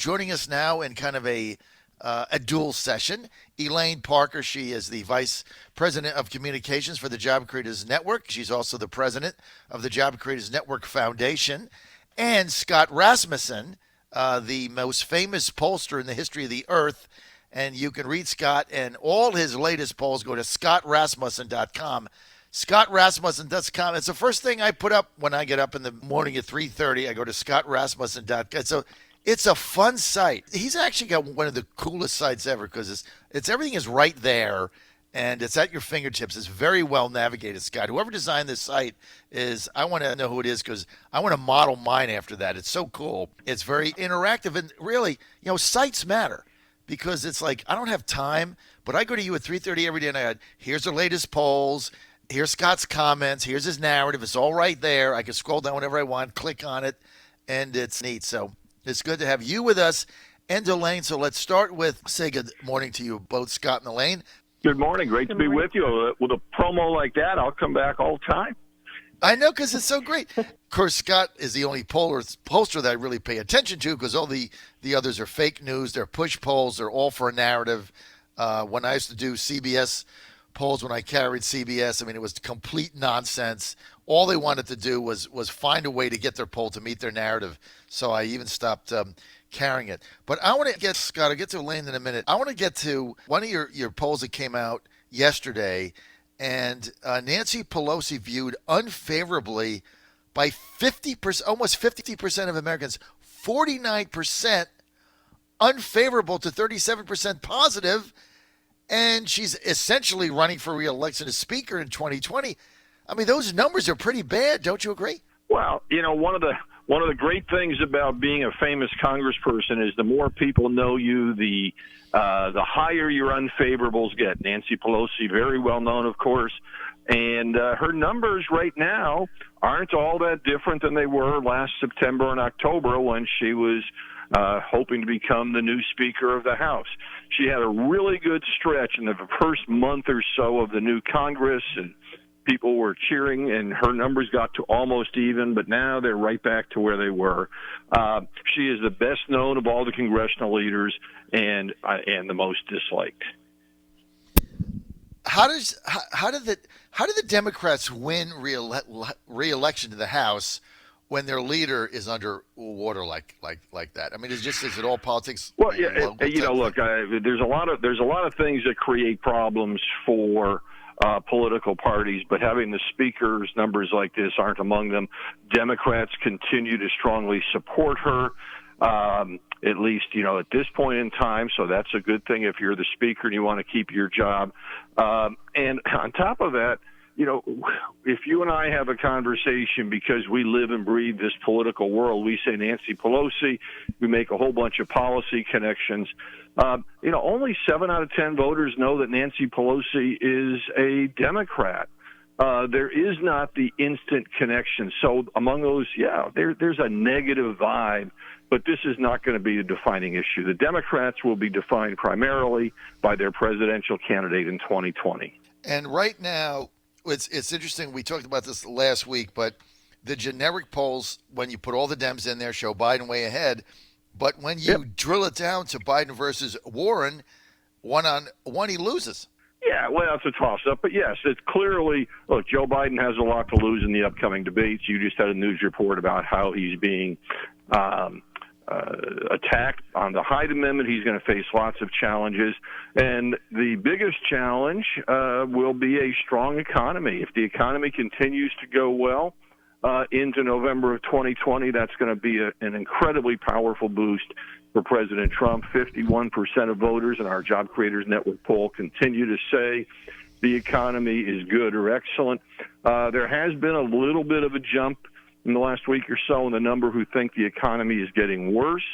joining us now in kind of a dual session. Elaine Parker, she is the Vice President of Communications for the Job Creators Network. She's also the President of the Job Creators Network Foundation. And Scott Rasmussen, the most famous pollster in the history of the earth. And you can read Scott and all his latest polls. Go to scottrasmussen.com. scottrasmussen.com. It's the first thing I put up when I get up in the morning at 3:30. I go to scottrasmussen.com. So it's a fun site. He's actually got one of the coolest sites ever because it's everything is right there and it's at your fingertips. It's very well navigated, Scott. Whoever designed this site I want to know who it is because I want to model mine after that. It's so cool. It's very interactive and really, sites matter because it's like I don't have time, but I go to you at 3:30 every day and I had, here's the latest polls. Here's Scott's comments. Here's his narrative. It's all right there. I can scroll down whenever I want, click on it, and it's neat. So it's good to have you with us and Elaine. So let's start with say good morning to you both, Scott and Elaine. Good morning. Great to be with you. With a promo like that, I'll come back all the time. I know, because it's so great. Of course, Scott is the only pollster that I really pay attention to because all the others are fake news. They're push polls. They're all for a narrative. When I used to do CBS polls, when I carried CBS, it was complete nonsense. All they wanted to do was find a way to get their poll to meet their narrative. So I even stopped carrying it. But I want to get, Scott, I'll get to Elaine in a minute. I want to get to one of your polls that came out yesterday, and Nancy Pelosi viewed unfavorably by 50%, almost 50% of Americans, 49% unfavorable to 37% positive, and she's essentially running for re-election as Speaker in 2020. Those numbers are pretty bad, don't you agree? Well, one of the great things about being a famous congressperson is the more people know you, the higher your unfavorables get. Nancy Pelosi, very well known, of course, and her numbers right now aren't all that different than they were last September and October when she was hoping to become the new Speaker of the House. She had a really good stretch in the first month or so of the new Congress, and people were cheering, and her numbers got to almost even, but now they're right back to where they were. She is the best known of all the congressional leaders and the most disliked. How did the Democrats win re-election to the House when their leader is under water like that? Is it all politics? Well, yeah, look, there's a lot of things that create problems for political parties, but having the speakers numbers like this aren't among them. Democrats continue to strongly support her, at least, at this point in time. So that's a good thing if you're the speaker and you want to keep your job. And on top of that, if you and I have a conversation because we live and breathe this political world, we say Nancy Pelosi, we make a whole bunch of policy connections. Only 7 out of 10 voters know that Nancy Pelosi is a Democrat. There is not the instant connection. So among those, there's a negative vibe, but this is not going to be a defining issue. The Democrats will be defined primarily by their presidential candidate in 2020. And right now, it's interesting. We talked about this last week, but the generic polls, when you put all the Dems in there, show Biden way ahead. But when you drill it down to Biden versus Warren, one he loses. Yeah, well, it's a toss-up. But, yes, it's clearly, look, Joe Biden has a lot to lose in the upcoming debates. You just had a news report about how he's being attacked on the Hyde Amendment. He's going to face lots of challenges. And the biggest challenge will be a strong economy. If the economy continues to go well into November of 2020, that's going to be an incredibly powerful boost for President Trump. 51% of voters in our Job Creators Network poll continue to say the economy is good or excellent. There has been a little bit of a jump in the last week or so in the number who think the economy is getting worse.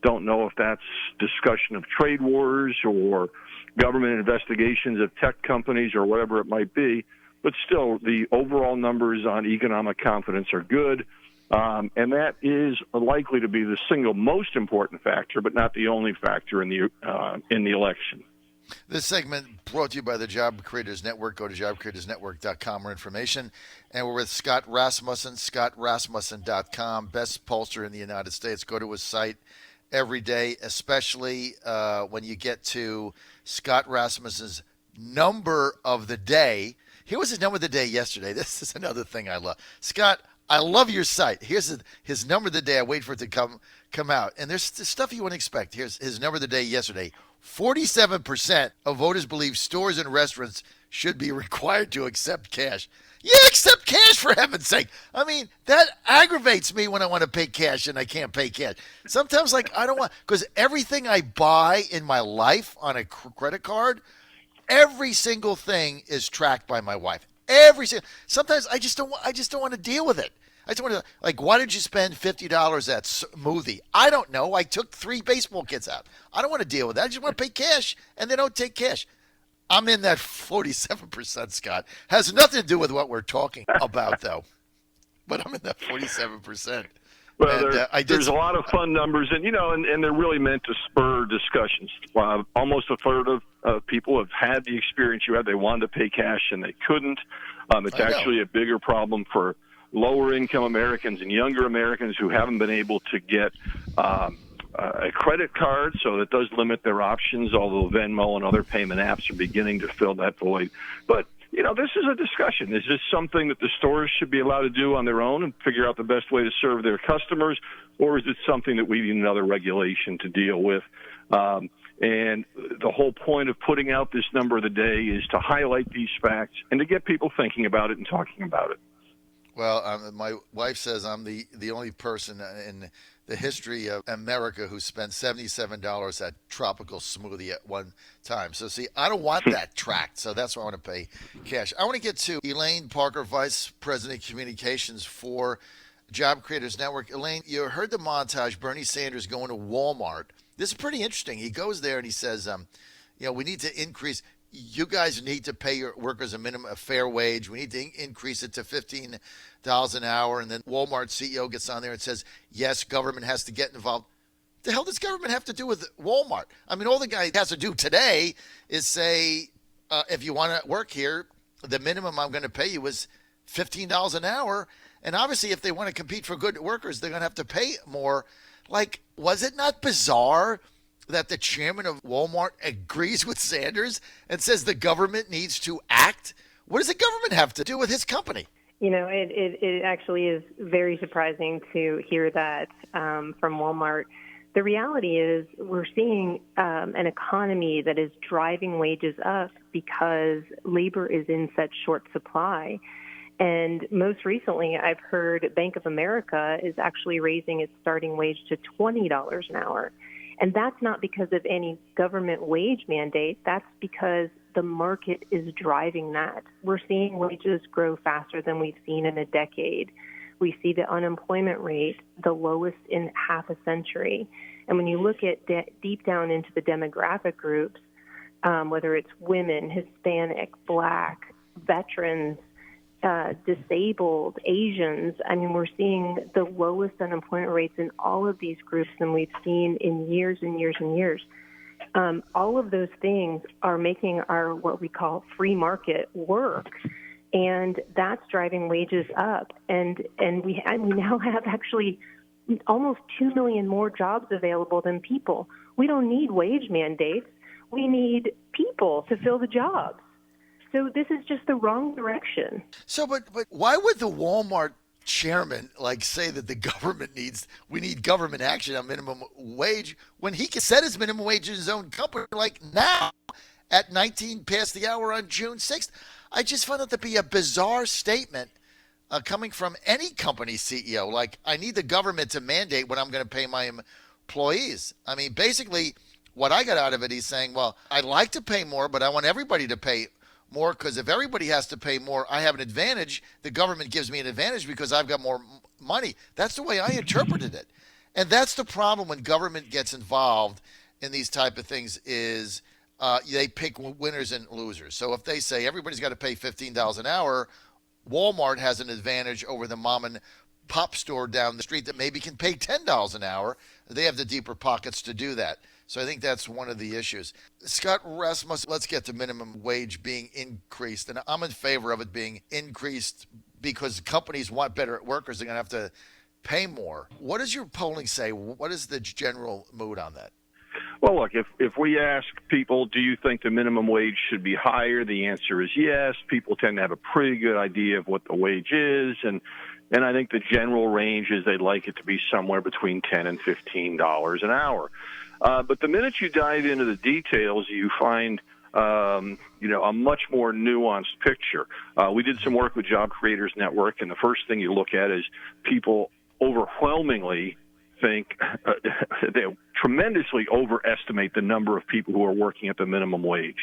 Don't know if that's discussion of trade wars or government investigations of tech companies or whatever it might be. But still, the overall numbers on economic confidence are good. And that is likely to be the single most important factor, but not the only factor in the election. This segment brought to you by the Job Creators Network. Go to jobcreatorsnetwork.com for information. And we're with Scott Rasmussen, scottrasmussen.com, best pollster in the United States. Go to his site every day, especially when you get to Scott Rasmussen's number of the day. Here was his number of the day yesterday. This is another thing I love. Scott, I love your site. Here's his number of the day. I wait for it to come out. And there's stuff you wouldn't expect. Here's his number of the day yesterday. 47% of voters believe stores and restaurants should be required to accept cash. Yeah, accept cash, for heaven's sake. I mean, that aggravates me when I want to pay cash and I can't pay cash. Sometimes, like, I don't want, because everything I buy in my life on a credit card, every single thing is tracked by my wife. Sometimes I just don't want to deal with it. I just want to, like, why did you spend $50 at smoothie? I don't know. I took 3 baseball kits out. I don't want to deal with that. I just want to pay cash, and they don't take cash. I'm in that 47%, Scott. Has nothing to do with what we're talking about, though. But I'm in that 47%. Well, there's a lot of fun numbers, and and they're really meant to spur discussions. Almost a third of people have had the experience you had. They wanted to pay cash and they couldn't. It's actually a bigger problem for lower-income Americans and younger Americans who haven't been able to get a credit card, so that does limit their options, although Venmo and other payment apps are beginning to fill that void. But, this is a discussion. Is this something that the stores should be allowed to do on their own and figure out the best way to serve their customers, or is it something that we need another regulation to deal with? And the whole point of putting out this number of the day is to highlight these facts and to get people thinking about it and talking about it. Well, my wife says I'm the only person in the history of America who spent $77 at Tropical Smoothie at one time. So, see, I don't want that tracked, so that's why I want to pay cash. I want to get to Elaine Parker, Vice President of Communications for Job Creators Network. Elaine, you heard the montage, Bernie Sanders going to Walmart. This is pretty interesting. He goes there and he says, we need to increase – you guys need to pay your workers a fair wage. We need to increase it to $15 an hour. And then Walmart CEO gets on there and says, yes, government has to get involved. The hell does government have to do with Walmart? I mean, all the guy has to do today is say, if you want to work here, the minimum I'm going to pay you is $15 an hour. And obviously, if they want to compete for good workers, they're going to have to pay more. Like, was it not bizarre that the chairman of Walmart agrees with Sanders and says the government needs to act? What does the government have to do with his company? It actually is very surprising to hear that from Walmart. The reality is we're seeing an economy that is driving wages up because labor is in such short supply. And most recently, I've heard Bank of America is actually raising its starting wage to $20 an hour. And that's not because of any government wage mandate. That's because the market is driving that. We're seeing wages grow faster than we've seen in a decade. We see the unemployment rate the lowest in half a century. And when you look at deep down into the demographic groups, whether it's women, Hispanic, Black, veterans, disabled, Asians, we're seeing the lowest unemployment rates in all of these groups than we've seen in years and years and years. All of those things are making our what we call free market work, and that's driving wages up. And we now have actually almost 2 million more jobs available than people. We don't need wage mandates. We need people to fill the jobs. So this is just the wrong direction. So, but why would the Walmart chairman say that we need government action on minimum wage when he can set his minimum wage in his own company now at 19 past the hour on June 6th? I just found it to be a bizarre statement coming from any company CEO. I need the government to mandate what I'm going to pay my employees. Basically what I got out of it, he's saying, well, I'd like to pay more, but I want everybody to pay more, because if everybody has to pay more, I have an advantage. The government gives me an advantage because I've got more money. That's the way I interpreted it. And that's the problem when government gets involved in these type of things is they pick winners and losers. So if they say everybody's got to pay $15 an hour, Walmart has an advantage over the mom and pop store down the street that maybe can pay $10 an hour. They have the deeper pockets to do that. So I think that's one of the issues. Scott Rasmussen, let's get to minimum wage being increased. And I'm in favor of it being increased because companies want better workers. They're going to have to pay more. What does your polling say? What is the general mood on that? Well, look, if we ask people, do you think the minimum wage should be higher? The answer is yes. People tend to have a pretty good idea of what the wage is, and I think the general range is they'd like it to be somewhere between $10 and $15 an hour. But the minute you dive into the details, you find a much more nuanced picture. We did some work with Job Creators Network, and the first thing you look at is people overwhelmingly think they tremendously overestimate the number of people who are working at the minimum wage.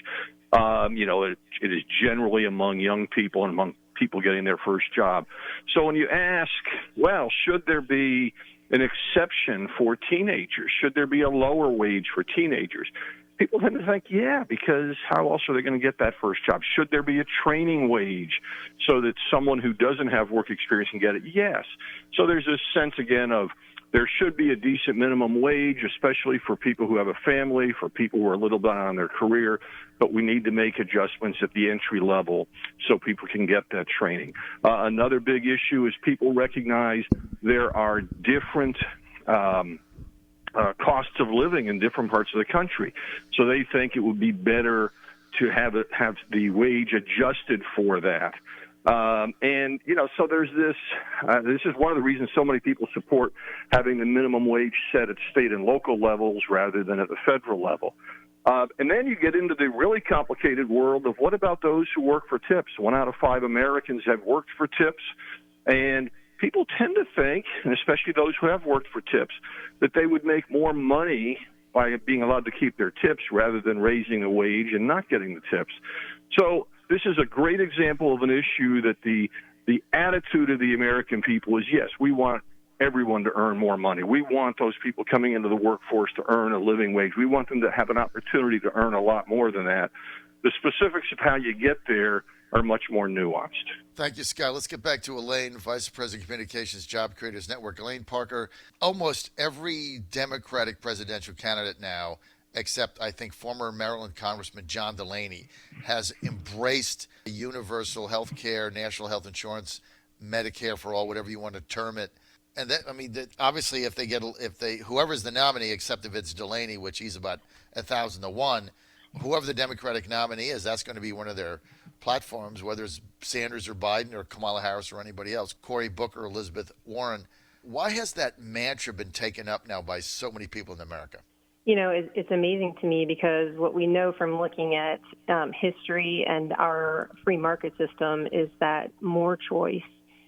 It is generally among young people and among people getting their first job. So when you ask, well, should there be an exception for teenagers? Should there be a lower wage for teenagers? People tend to think, yeah, because how else are they going to get that first job? Should there be a training wage so that someone who doesn't have work experience can get it? Yes. So there's this sense, again, of there should be a decent minimum wage, especially for people who have a family, for people who are a little bit on their career, but we need to make adjustments at the entry level so people can get that training. Another big issue is people recognize there are different costs of living in different parts of the country. So they think it would be better to have the wage adjusted for that. So there's this is one of the reasons so many people support having the minimum wage set at state and local levels rather than at the federal level. And then you get into the really complicated world of what about those who work for tips? 1 out of 5 Americans have worked for tips, and people tend to think, and especially those who have worked for tips, that they would make more money by being allowed to keep their tips rather than raising the wage and not getting the tips. So this is a great example of an issue that the attitude of the American people is, yes, we want everyone to earn more money. We want those people coming into the workforce to earn a living wage. We want them to have an opportunity to earn a lot more than that. The specifics of how you get there are much more nuanced. Thank you, Scott. Let's get back to Elaine, Vice President Communications, Job Creators Network. Elaine Parker, almost every Democratic presidential candidate now, except I think former Maryland Congressman John Delaney, has embraced universal health care, national health insurance, Medicare for all, whatever you want to term it. And obviously, whoever's the nominee, except if it's Delaney, which he's about 1,000 to 1, whoever the Democratic nominee is, that's going to be one of their platforms, whether it's Sanders or Biden or Kamala Harris or anybody else, Cory Booker, Elizabeth Warren. Why has that mantra been taken up now by so many people in America? It's amazing to me because what we know from looking at history and our free market system is that more choice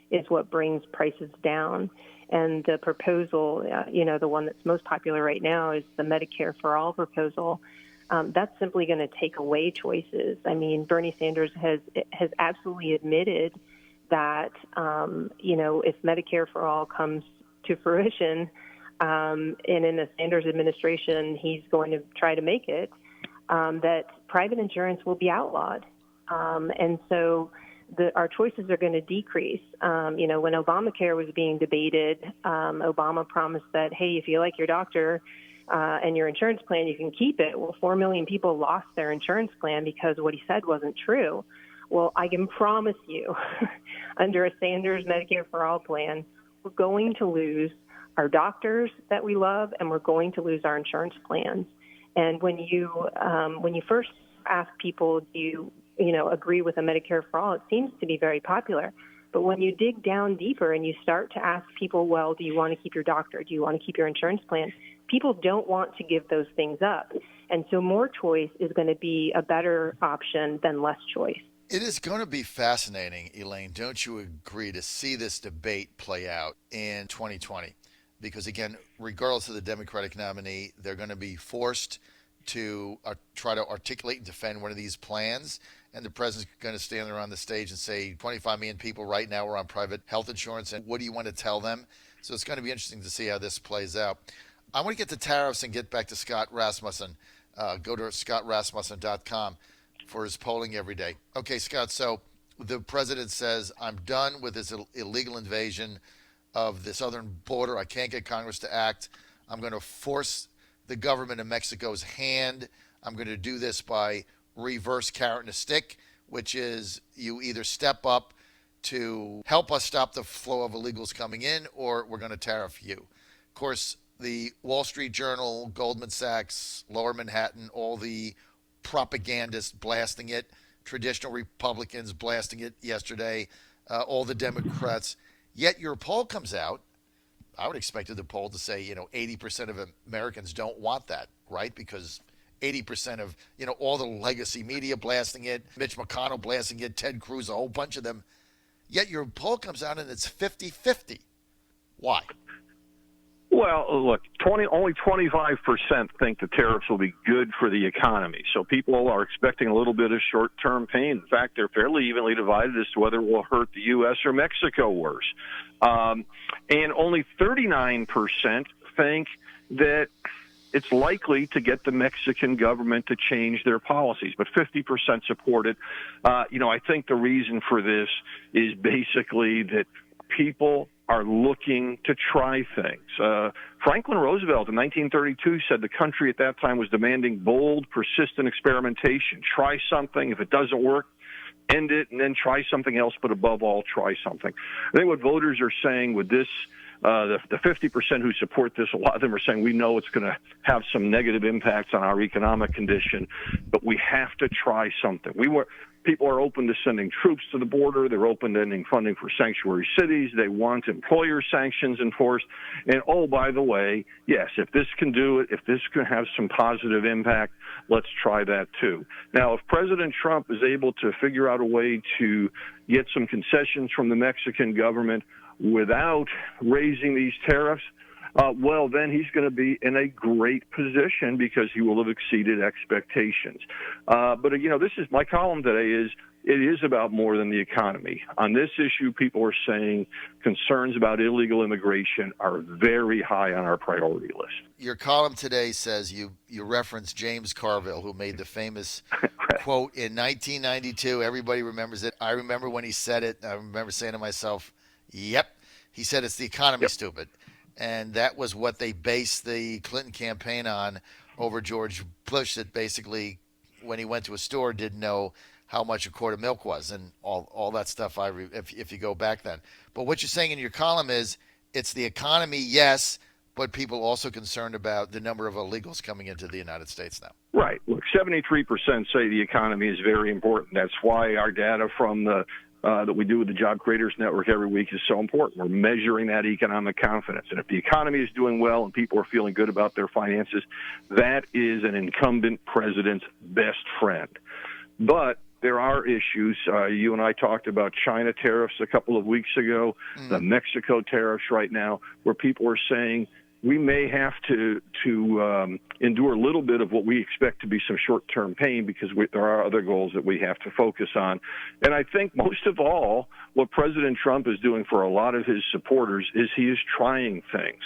is what brings prices down. And the proposal, the one that's most popular right now is the Medicare for All proposal. That's simply going to take away choices. I mean, Bernie Sanders has absolutely admitted that, if Medicare for All comes to fruition, and in the Sanders administration, he's going to try to make it, that private insurance will be outlawed. And so our choices are going to decrease. When Obamacare was being debated, Obama promised that, hey, if you like your doctor and your insurance plan, you can keep it. Well, 4 million people lost their insurance plan because what he said wasn't true. Well, I can promise you, under a Sanders Medicare for All plan, we're going to lose our doctors that we love, and we're going to lose our insurance plans. And when you first ask people, do you agree with a Medicare for All, it seems to be very popular. But when you dig down deeper and you start to ask people, well, do you want to keep your doctor? Do you want to keep your insurance plan? People don't want to give those things up. And so more choice is going to be a better option than less choice. It is going to be fascinating, Elaine, don't you agree, to see this debate play out in 2020? Because, again, regardless of the Democratic nominee, they're going to be forced to try to articulate and defend one of these plans. And the president's going to stand there on the stage and say, 25 million people right now are on private health insurance, and what do you want to tell them? So it's going to be interesting to see how this plays out. I want to get to tariffs and get back to Scott Rasmussen. Go to scottrasmussen.com for his polling every day. Okay, Scott, so the president says, I'm done with this illegal invasion of the southern border. I can't get Congress to act. I'm going to force the government of Mexico's hand. I'm going to do this by reverse carrot and a stick, which is you either step up to help us stop the flow of illegals coming in, or we're going to tariff you. Of course, the Wall Street Journal, Goldman Sachs, Lower Manhattan, all the propagandists blasting it, traditional Republicans blasting it yesterday, all the Democrats. Yet your poll comes out. I would expect the poll to say, 80% of Americans don't want that, right? Because 80% of, all the legacy media blasting it, Mitch McConnell blasting it, Ted Cruz, a whole bunch of them. Yet your poll comes out and it's 50-50. Why? Well, look, only 25% think the tariffs will be good for the economy. So people are expecting a little bit of short-term pain. In fact, they're fairly evenly divided as to whether it will hurt the U.S. or Mexico worse. And only 39% think that it's likely to get the Mexican government to change their policies, but 50% support it. I think the reason for this is basically that people are looking to try things. Franklin Roosevelt in 1932 said the country at that time was demanding bold, persistent experimentation. Try something. If it doesn't work, end it, and then try something else, but above all, try something. I think what voters are saying with this, the 50% who support this, a lot of them are saying we know it's going to have some negative impacts on our economic condition, but we have to try something. People are open to sending troops to the border. They're open to ending funding for sanctuary cities. They want employer sanctions enforced. And, oh, by the way, yes, if this can do it, if this can have some positive impact, let's try that too. Now, if President Trump is able to figure out a way to get some concessions from the Mexican government without raising these tariffs, well, then he's going to be in a great position because he will have exceeded expectations. But this is my column today. It is about more than the economy. On this issue, people are saying concerns about illegal immigration are very high on our priority list. Your column today says you reference James Carville, who made the famous quote in 1992. Everybody remembers it. I remember when he said it. I remember saying to myself, yep. He said it's the economy, stupid. And that was what they based the Clinton campaign on over George Bush, that basically when he went to a store didn't know how much a quart of milk was and all that stuff if you go back then. But what you're saying in your column is it's the economy, yes, but people also concerned about the number of illegals coming into the United States now. Right. Look, 73% say the economy is very important. That's why our data from that we do with the Job Creators Network every week is so important. We're measuring that economic confidence. And if the economy is doing well and people are feeling good about their finances, that is an incumbent president's best friend. But there are issues. You and I talked about China tariffs a couple of weeks ago, the Mexico tariffs right now, where people are saying we may have to endure a little bit of what we expect to be some short-term pain because there are other goals that we have to focus on. And I think most of all, what President Trump is doing for a lot of his supporters is he is trying things.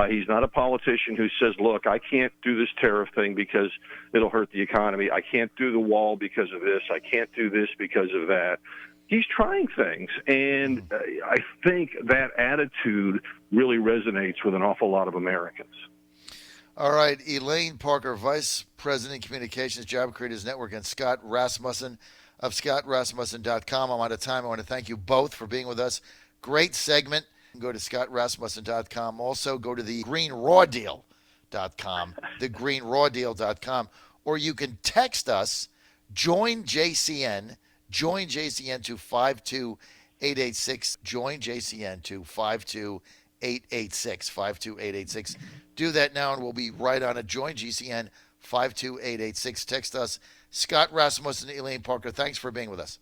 He's not a politician who says, look, I can't do this tariff thing because it'll hurt the economy. I can't do the wall because of this. I can't do this because of that. He's trying things, and I think that attitude really resonates with an awful lot of Americans. All right, Elaine Parker, Vice President Communications, Job Creators Network, and Scott Rasmussen of ScottRasmussen.com. I'm out of time. I want to thank you both for being with us. Great segment. Go to ScottRasmussen.com. Also, go to thegreenrawdeal.com, thegreenrawdeal.com, or you can text us, join JCN to 52886. Join JCN to 52886. Do that now, and we'll be right on it. Join GCN 52886. Text us. Scott Rasmussen, Elaine Parker, thanks for being with us.